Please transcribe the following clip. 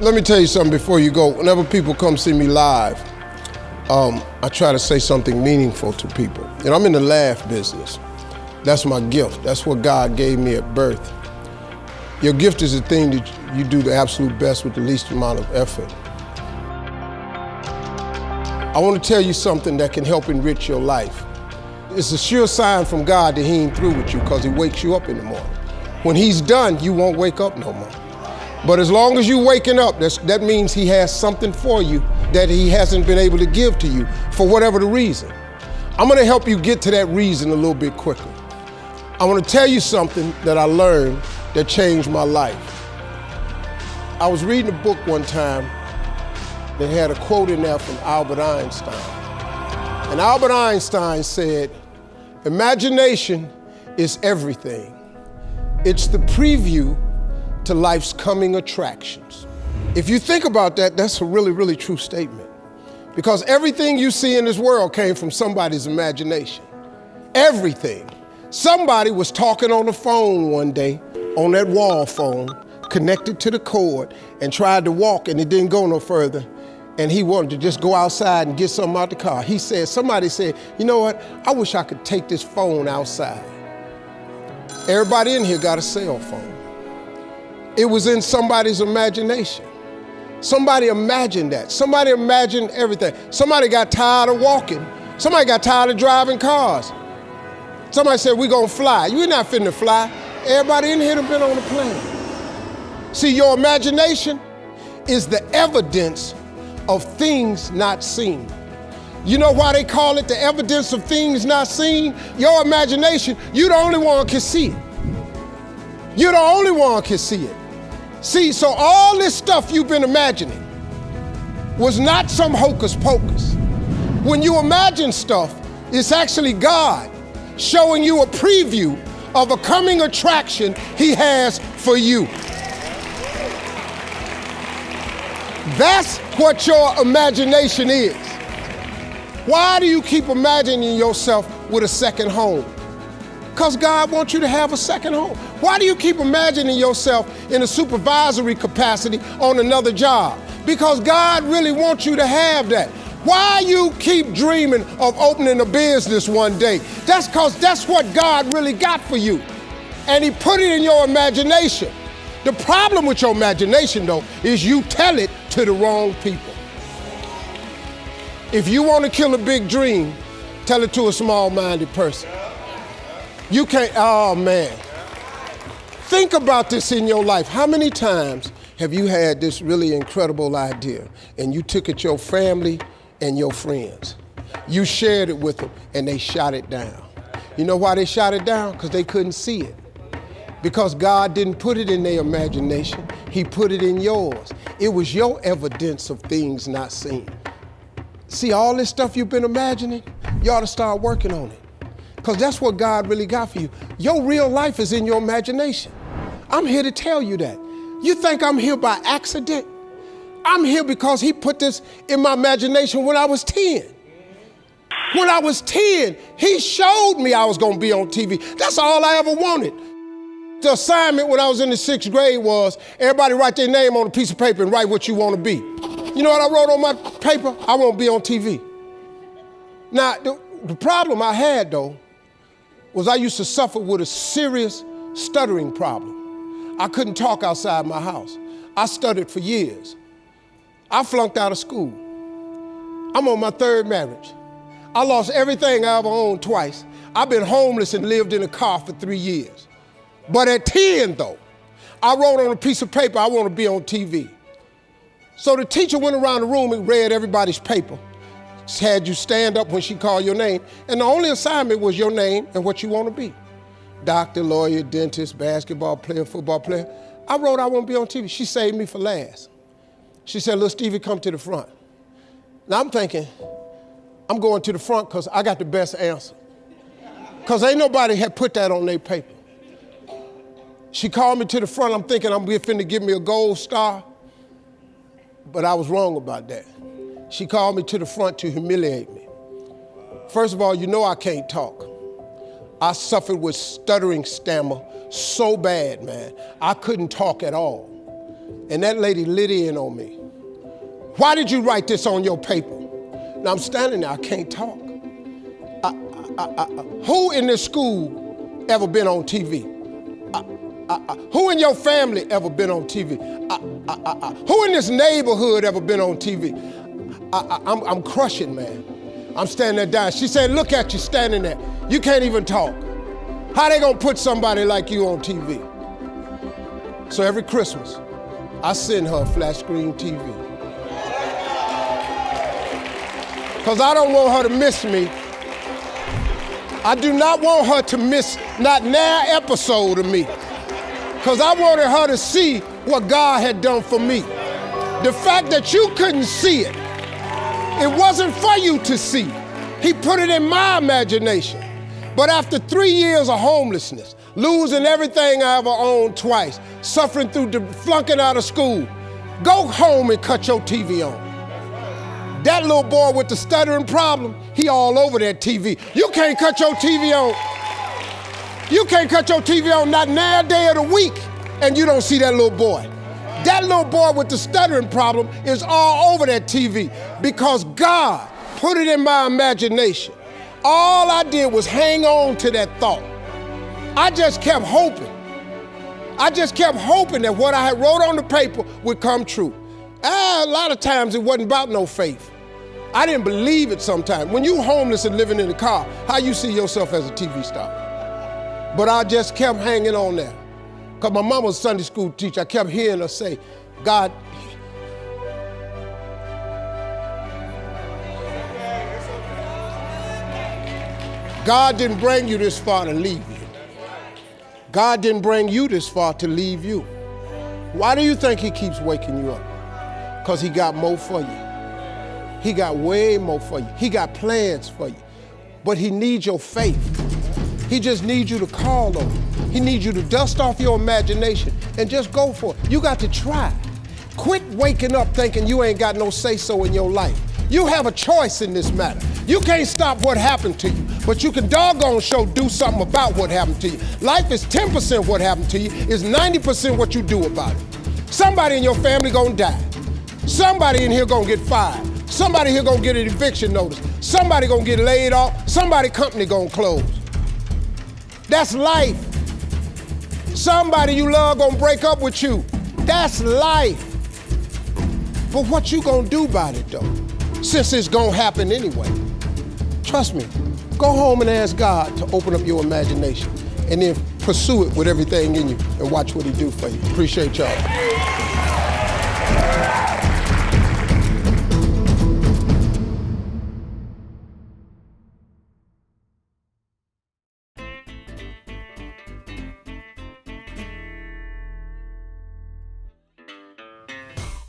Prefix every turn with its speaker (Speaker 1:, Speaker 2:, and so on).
Speaker 1: Let me tell you something before you go. Whenever people come see me live, I try to say something meaningful to people. You know, I'm in the laugh business. That's my gift. That's what God gave me at birth. Your gift is the thing that you do the absolute best with the least amount of effort. I want to tell you something that can help enrich your life. It's a sure sign from God that He ain't through with you because He wakes you up in the morning. When He's done, you won't wake up no more. But as long as you're waking up, that means He has something for you that He hasn't been able to give to you for whatever the reason. I'm going to help you get to that reason a little bit quicker. I want to tell you something that I learned that changed my life. I was reading a book one time that had a quote in there from Albert Einstein. And Albert Einstein said, "Imagination is everything. It's the preview to life's coming attractions." If you think about that, that's a really, really true statement. Because everything you see in this world came from somebody's imagination. Everything. Somebody was talking on the phone one day, on that wall phone, connected to the cord, and tried to walk, and it didn't go no further. And he wanted to just go outside and get something out the car. Somebody said, "You know what? I wish I could take this phone outside." Everybody in here got a cell phone. It was in somebody's imagination. Somebody imagined that. Somebody imagined everything. Somebody got tired of walking. Somebody got tired of driving cars. Somebody said, "We're gonna fly." You're not finna fly. Everybody in here done been on a plane. See, your imagination is the evidence of things not seen. You know why they call it the evidence of things not seen? Your imagination, you the only one can see it. You're the only one can see it. See, so all this stuff you've been imagining was not some hocus pocus. When you imagine stuff, it's actually God showing you a preview of a coming attraction He has for you. That's what your imagination is. Why do you keep imagining yourself with a second home? Because God wants you to have a second home. Why do you keep imagining yourself in a supervisory capacity on another job? Because God really wants you to have that. Why you keep dreaming of opening a business one day? That's because that's what God really got for you. And He put it in your imagination. The problem with your imagination, though, is you tell it to the wrong people. If you want to kill a big dream, tell it to a small-minded person. You can't, oh man. Think about this in your life. How many times have you had this really incredible idea and you took it to your family and your friends? You shared it with them and they shot it down. You know why they shot it down? Because they couldn't see it. Because God didn't put it in their imagination, He put it in yours. It was your evidence of things not seen. See, all this stuff you've been imagining, you ought to start working on it. Because that's what God really got for you. Your real life is in your imagination. I'm here to tell you that. You think I'm here by accident? I'm here because He put this in my imagination when I was 10. When I was 10, He showed me I was going to be on TV. That's all I ever wanted. The assignment when I was in the 6th grade was everybody write their name on a piece of paper and write what you want to be. You know what I wrote on my paper? I want to be on TV. Now, the problem I had, though, was I used to suffer with a serious stuttering problem. I couldn't talk outside my house. I stuttered for years. I flunked out of school. I'm on my 3rd marriage. I lost everything I ever owned twice. I've been homeless and lived in a car for 3 years. But at 10, though, I wrote on a piece of paper, I want to be on TV. So the teacher went around the room and read everybody's paper. Had you stand up when she called your name. And the only assignment was your name and what you want to be. Doctor, lawyer, dentist, basketball player, football player. I wrote I want to be on TV. She saved me for last. She said, "Little Stevie, come to the front." Now I'm thinking, I'm going to the front because I got the best answer. Because ain't nobody had put that on their paper. She called me to the front. I'm thinking I'm finna give me a gold star. But I was wrong about that. She called me to the front to humiliate me. First of all, you know I can't talk. I suffered with stuttering stammer so bad, man. I couldn't talk at all. And that lady lit in on me. Why did you write this on your paper? Now I'm standing there, I can't talk. Who in this school ever been on TV? Who in your family ever been on TV? Who in this neighborhood ever been on TV? I'm crushing, man. I'm standing there dying. She said, look at you standing there. You can't even talk. How they gonna put somebody like you on TV? So every Christmas, I send her a flat screen TV. Because I don't want her to miss me. I do not want her to miss not an episode of me. Because I wanted her to see what God had done for me. The fact that you couldn't see it, it wasn't for you to see. He put it in my imagination. But after 3 years of homelessness, losing everything I ever owned twice, suffering through flunking out of school, go home and cut your TV on. That little boy with the stuttering problem, he all over that TV. You can't cut your TV on. You can't cut your TV on not now day of the week and you don't see that little boy. That little boy with the stuttering problem is all over that TV because God put it in my imagination. All I did was hang on to that thought. I just kept hoping. I just kept hoping that what I had wrote on the paper would come true. A lot of times it wasn't about no faith. I didn't believe it sometimes. When you homeless and living in a car, how you see yourself as a TV star? But I just kept hanging on there. Because my mama was a Sunday school teacher. I kept hearing her say, God, God didn't bring you this far to leave you. God didn't bring you this far to leave you. Why do you think he keeps waking you up? Because he got more for you. He got way more for you. He got plans for you. But he needs your faith. He just needs you to call on him. He needs you to dust off your imagination and just go for it. You got to try. Quit waking up thinking you ain't got no say-so in your life. You have a choice in this matter. You can't stop what happened to you, but you can doggone sure do something about what happened to you. Life is 10% what happened to you, is 90% what you do about it. Somebody in your family gonna die. Somebody in here gonna get fired. Somebody here gonna get an eviction notice. Somebody gonna get laid off. Somebody company gonna close. That's life. Somebody you love gonna break up with you. That's life. But what you gonna do about it though? Since it's gonna happen anyway. Trust me, go home and ask God to open up your imagination and then pursue it with everything in you and watch what he do for you. Appreciate y'all.